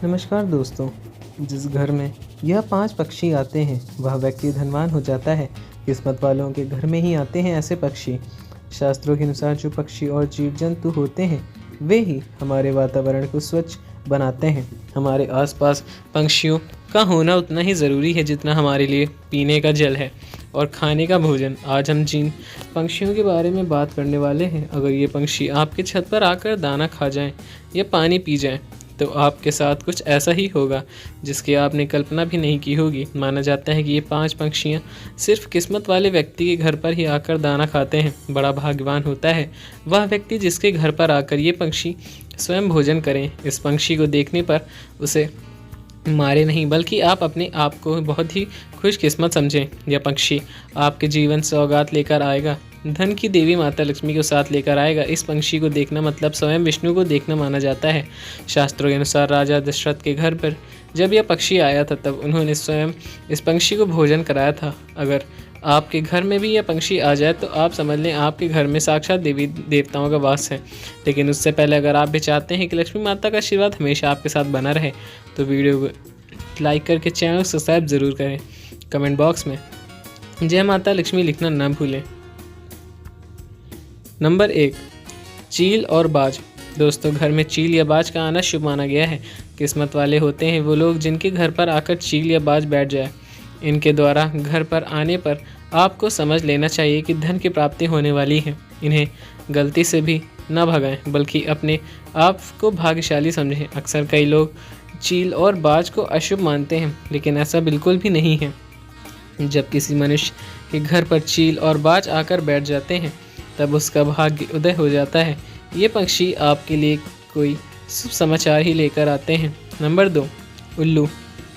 नमस्कार दोस्तों। जिस घर में यह 5 पक्षी आते हैं वह व्यक्ति धनवान हो जाता है। किस्मत वालों के घर में ही आते हैं ऐसे पक्षी। शास्त्रों के अनुसार जो पक्षी और जीव जंतु होते हैं वे ही हमारे वातावरण को स्वच्छ बनाते हैं। हमारे आसपास पंछियों का होना उतना ही ज़रूरी है जितना हमारे लिए पीने का जल है और खाने का भोजन। आज हम जिन पंछियों के बारे में बात करने वाले हैं, अगर ये पंछी आपके छत पर आकर दाना खा जाएं या पानी पी जाएं तो आपके साथ कुछ ऐसा ही होगा जिसकी आपने कल्पना भी नहीं की होगी। माना जाता है कि ये 5 पंछियाँ सिर्फ किस्मत वाले व्यक्ति के घर पर ही आकर दाना खाते हैं। बड़ा भाग्यवान होता है वह व्यक्ति जिसके घर पर आकर ये पंछी स्वयं भोजन करें। इस पंछी को देखने पर उसे मारे नहीं बल्कि आप अपने आप को बहुत ही खुशकिस्मत समझें। यह पक्षी आपके जीवन सौगात लेकर आएगा, धन की देवी माता लक्ष्मी को साथ लेकर आएगा। इस पंछी को देखना मतलब स्वयं विष्णु को देखना माना जाता है। शास्त्रों के अनुसार राजा दशरथ के घर पर जब यह पक्षी आया था तब उन्होंने स्वयं इस पंछी को भोजन कराया था। अगर आपके घर में भी यह पंछी आ जाए तो आप समझ लें आपके घर में साक्षात देवी देवताओं का वास है। लेकिन उससे पहले अगर आप भी चाहते हैं कि लक्ष्मी माता का आशीर्वाद हमेशा आपके साथ बना रहे तो वीडियो को लाइक करके चैनल को सब्सक्राइब ज़रूर करें। कमेंट बॉक्स में जय माता लक्ष्मी लिखना ना भूलें। नंबर 1, चील और बाज। दोस्तों, घर में चील या बाज का आना शुभ माना गया है। किस्मत वाले होते हैं वो लोग जिनके घर पर आकर चील या बाज बैठ जाए। इनके द्वारा घर पर आने पर आपको समझ लेना चाहिए कि धन की प्राप्ति होने वाली है। इन्हें गलती से भी न भगाएं बल्कि अपने आप को भाग्यशाली समझें। अक्सर कई लोग चील और बाज को अशुभ मानते हैं लेकिन ऐसा बिल्कुल भी नहीं है। जब किसी मनुष्य के घर पर चील और बाज आकर बैठ जाते हैं तब उसका भाग्य उदय हो जाता है। ये पक्षी आपके लिए कोई शुभ समाचार ही लेकर आते हैं। नंबर 2, उल्लू।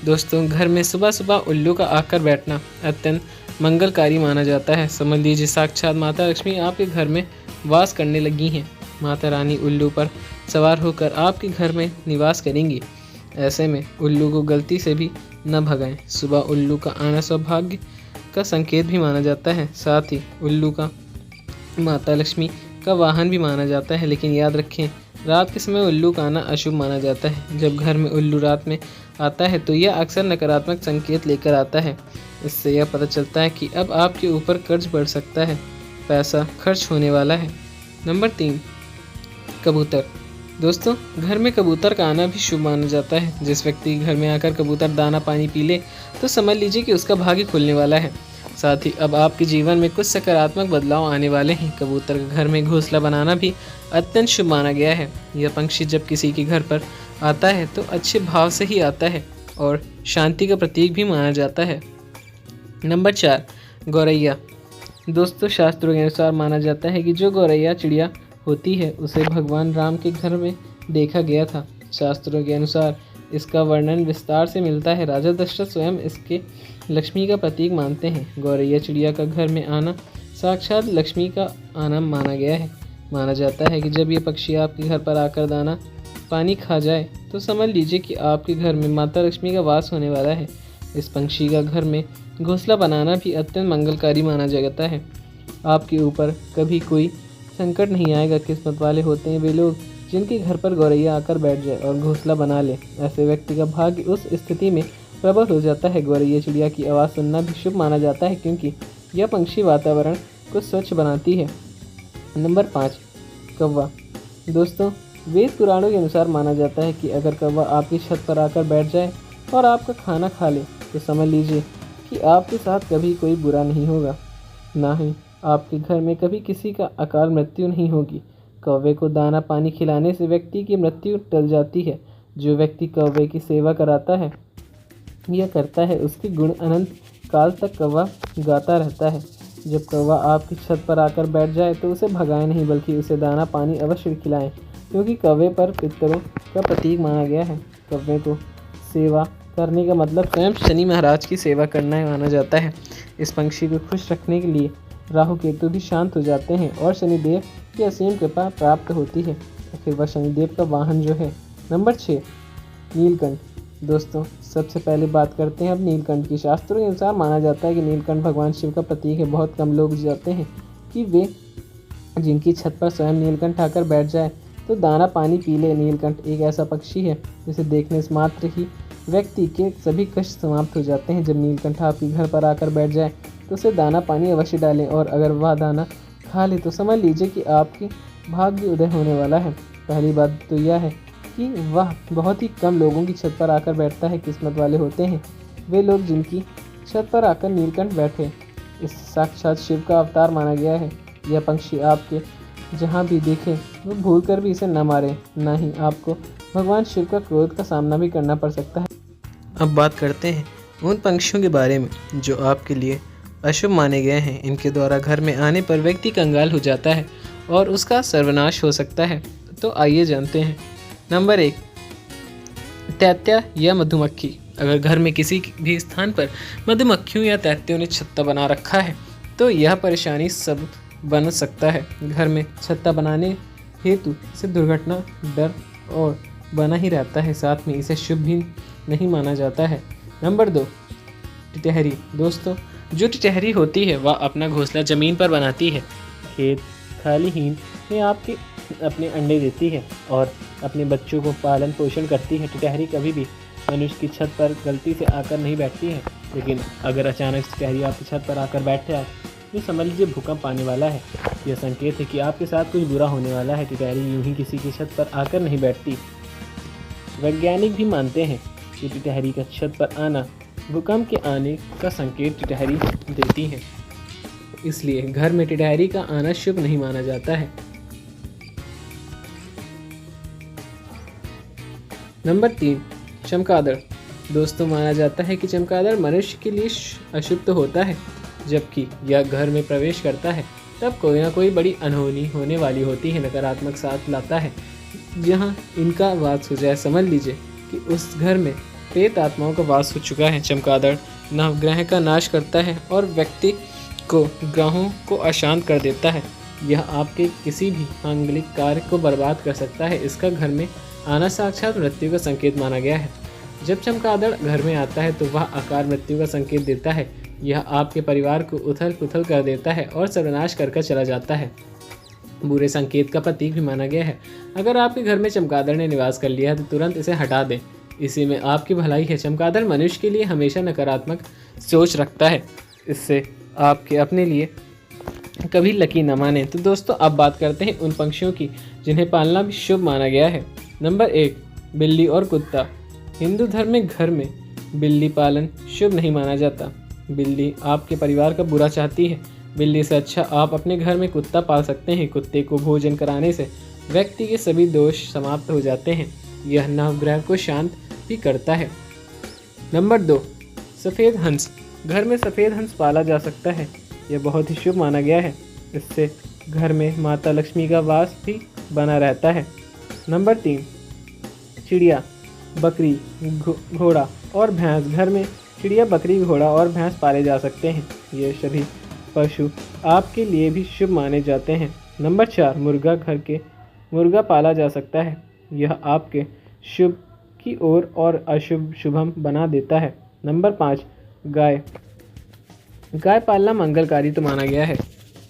दोस्तों, घर में सुबह सुबह उल्लू का आकर बैठना अत्यंत मंगलकारी माना जाता है। समझ लीजिए साक्षात माता लक्ष्मी आपके घर में वास करने लगी हैं। माता रानी उल्लू पर सवार होकर आपके घर में निवास करेंगी। ऐसे में उल्लू को गलती से भी न भगाएं। सुबह उल्लू का आना सौभाग्य का संकेत भी माना जाता है। साथ ही उल्लू का माता लक्ष्मी का वाहन भी माना जाता है। लेकिन याद रखें, रात के समय उल्लू का आना अशुभ माना जाता है। जब घर में उल्लू रात में आता है तो यह अक्सर नकारात्मक संकेत लेकर आता है। इससे यह पता चलता है कि अब आपके ऊपर कर्ज बढ़ सकता है, पैसा खर्च होने वाला है। नंबर 3, कबूतर। दोस्तों, घर में कबूतर का आना भी शुभ माना जाता है। जिस व्यक्ति के घर में आकर कबूतर दाना पानी पी ले तो समझ लीजिए कि उसका भाग्य खुलने वाला है। साथ ही अब आपके जीवन में कुछ सकारात्मक बदलाव आने वाले हैं। कबूतर के घर में घोंसला बनाना भी अत्यंत शुभ माना गया है। यह पंछी जब किसी के घर पर आता है तो अच्छे भाव से ही आता है और शांति का प्रतीक भी माना जाता है। नंबर 4, गौरैया। दोस्तों, शास्त्रों के अनुसार माना जाता है कि जो गौरैया चिड़िया होती है उसे भगवान राम के घर में देखा गया था। शास्त्रों के अनुसार इसका वर्णन विस्तार से मिलता है। राजा दशरथ स्वयं इसके लक्ष्मी का प्रतीक मानते हैं। गौरैया चिड़िया का घर में आना साक्षात लक्ष्मी का आना माना गया है। माना जाता है कि जब ये पक्षी आपके घर पर आकर दाना पानी खा जाए तो समझ लीजिए कि आपके घर में माता लक्ष्मी का वास होने वाला है। इस पंछी का घर में घोंसला बनाना भी अत्यंत मंगलकारी माना जाता है। आपके ऊपर कभी कोई संकट नहीं आएगा। किस्मत वाले होते हैं वे लोग जिनके घर पर गौरैया आकर बैठ जाए और घोंसला बना ले। ऐसे व्यक्ति का भाग्य उस स्थिति में प्रबल हो जाता है। गौरैया चिड़िया की आवाज़ सुनना भी शुभ माना जाता है क्योंकि यह पंछी वातावरण को स्वच्छ बनाती है। नंबर 5, कौवा। दोस्तों, वेद पुराणों के अनुसार माना जाता है कि अगर कौवा आपकी छत पर आकर बैठ जाए और आपका खाना खा ले तो समझ लीजिए कि आपके साथ कभी कोई बुरा नहीं होगा, ना ही आपके घर में कभी किसी का अकाल मृत्यु नहीं होगी। कौवे को दाना पानी खिलाने से व्यक्ति की मृत्यु टल जाती है। जो व्यक्ति कौवे की सेवा करता है उसके गुण अनंत काल तक कौवा गाता रहता है। जब कौवा आपकी छत पर आकर बैठ जाए तो उसे भगाएं नहीं बल्कि उसे दाना पानी अवश्य खिलाएं क्योंकि कौवे पर पितरों का प्रतीक माना गया है। कौवे को सेवा करने का मतलब स्वयं शनि महाराज की सेवा करना माना जाता है। इस पंछी को खुश रखने के लिए राहु केतु भी शांत हो जाते हैं और शनिदेव की असीम कृपा प्राप्त होती है। फिर वह शनिदेव का वाहन जो है। नंबर 6, नीलकंठ। दोस्तों, सबसे पहले बात करते हैं अब नीलकंठ की। शास्त्रों के अनुसार माना जाता है कि नीलकंठ भगवान शिव का प्रतीक है। बहुत कम लोग जानते हैं कि वे जिनकी छत पर स्वयं नीलकंठ आकर बैठ जाए तो दाना पानी पी ले। नीलकंठ एक ऐसा पक्षी है जिसे देखने से मात्र ही व्यक्ति के सभी कष्ट समाप्त हो जाते हैं। जब नीलकंठ आपके घर पर आकर बैठ जाए तो उसे दाना पानी अवश्य डालें, और अगर वह दाना खा ले तो समझ लीजिए कि आपकी भाग्य उदय होने वाला है। पहली बात तो यह है कि वह बहुत ही कम लोगों की छत पर आकर बैठता है। किस्मत वाले होते हैं वे लोग जिनकी छत पर आकर नीलकंठ बैठे। इस साक्षात शिव का अवतार माना गया है। यह पंछी आपके जहाँ भी देखे वो भूल कर भी इसे न मारे, न ही आपको भगवान शिव का क्रोध का सामना भी करना पड़ सकता है। अब बात करते हैं उन पंक्षियों के बारे में जो आपके लिए अशुभ माने गए हैं। इनके द्वारा घर में आने पर व्यक्ति कंगाल हो जाता है और उसका सर्वनाश हो सकता है। तो आइए जानते हैं। नंबर 1, तैत्या या मधुमक्खी। अगर घर में किसी भी स्थान पर मधुमक्खियों या तैत्यों ने छत्ता बना रखा है तो यह परेशानी सब बन सकता है। घर में छत्ता बनाने हेतु इसे दुर्घटना, डर और बना ही रहता है, साथ में इसे शुभ भी नहीं माना जाता है। नंबर 2, टिटहरी। दोस्तों, जो टिटहरी होती है वह अपना घोंसला ज़मीन पर बनाती है। खेत खाली हीन में आपके अपने अंडे देती है और अपने बच्चों को पालन पोषण करती है। टिटहरी कभी भी मनुष्य की छत पर गलती से आकर नहीं बैठती है, लेकिन अगर अचानक से टिटहरी आपकी छत पर आकर बैठे है तो समझ लीजिए भूकंप आने वाला है। यह संकेत है कि आपके साथ कुछ बुरा होने वाला है। टिटहरी यूं ही किसी की छत पर आकर नहीं बैठती। वैज्ञानिक भी मानते हैं कि टिटहरी का छत पर आना भूकंप के आने का संकेत टिटहरी देती है, इसलिए घर में टिटहरी का आना शुभ नहीं माना जाता है। नंबर 3, चमगादड़। दोस्तों, माना जाता है कि चमगादड़ मनुष्य के लिए अशुभ तो होता है, जबकि यह घर में प्रवेश करता है तब कोई ना कोई बड़ी अनहोनी होने वाली होती है, नकारात्मक साथ लाता है। जहाँ इनका वास हो जाए समझ लीजिए कि उस घर में प्रेत आत्माओं का वास हो चुका है। चमगादड़ नवग्रह का नाश करता है और व्यक्ति को ग्रहों को अशांत कर देता है। यह आपके किसी भी मांगलिक कार्य को बर्बाद कर सकता है। इसका घर में आना साक्षात मृत्यु का संकेत माना गया है। जब चमगादड़ घर में आता है तो वह आकार मृत्यु का संकेत देता है। यह आपके परिवार को उथल पुथल कर देता है और सर्वनाश कर चला जाता है। बुरे संकेत का प्रतीक भी माना गया है। अगर आपके घर में चमगादड़ ने निवास कर लिया है तो तुरंत इसे हटा दें, इसी में आपकी भलाई है। चमगादड़ मनुष्य के लिए हमेशा नकारात्मक सोच रखता है, इससे आपके अपने लिए कभी लकी न माने। तो दोस्तों, अब बात करते हैं उन पंक्षियों की जिन्हें पालना भी शुभ माना गया है। नंबर 1, बिल्ली और कुत्ता। हिंदू धर्म में घर में बिल्ली पालन शुभ नहीं माना जाता। बिल्ली आपके परिवार का बुरा चाहती है। बिल्ली से अच्छा आप अपने घर में कुत्ता पाल सकते हैं। कुत्ते को भोजन कराने से व्यक्ति के सभी दोष समाप्त हो जाते हैं। यह नवग्रह को शांत भी करता है। नंबर 2, सफ़ेद हंस। घर में सफ़ेद हंस पाला जा सकता है। यह बहुत ही शुभ माना गया है। इससे घर में माता लक्ष्मी का वास भी बना रहता है। नंबर 3, चिड़िया, बकरी, घोड़ा और भैंस। घर में चिड़िया, बकरी, घोड़ा और भैंस पाले जा सकते हैं। ये सभी पशु आपके लिए भी शुभ माने जाते हैं। नंबर 4, मुर्गा। घर के मुर्गा पाला जा सकता है। यह आपके शुभ की ओर और अशुभ शुभम बना देता है। नंबर 5, गाय। गाय पालना मंगलकारी तो माना गया है।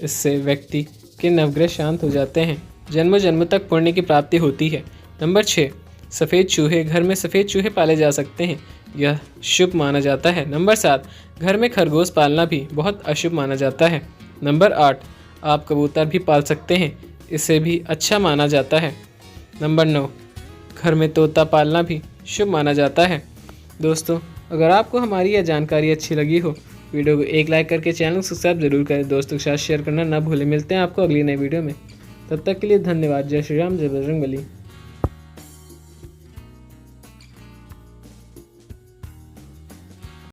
इससे व्यक्ति के नवग्रह शांत हो जाते हैं। जन्मों जन्म तक पुण्य की प्राप्ति होती है। नंबर 6, सफ़ेद चूहे। घर में सफ़ेद चूहे पाले जा सकते हैं। यह शुभ माना जाता है। नंबर 7, घर में खरगोश पालना भी बहुत अशुभ माना जाता है। नंबर 8, आप कबूतर भी पाल सकते हैं। इसे भी अच्छा माना जाता है। नंबर 9, घर में तोता पालना भी शुभ माना जाता है। दोस्तों, अगर आपको हमारी यह जानकारी अच्छी लगी हो, वीडियो को एक लाइक करके चैनल को सब्सक्राइब जरूर करें। दोस्तों के साथ शेयर करना ना भूलें। मिलते हैं आपको अगली नई वीडियो में। तब तक के लिए धन्यवाद। जय श्री राम, जय बजरंग बली।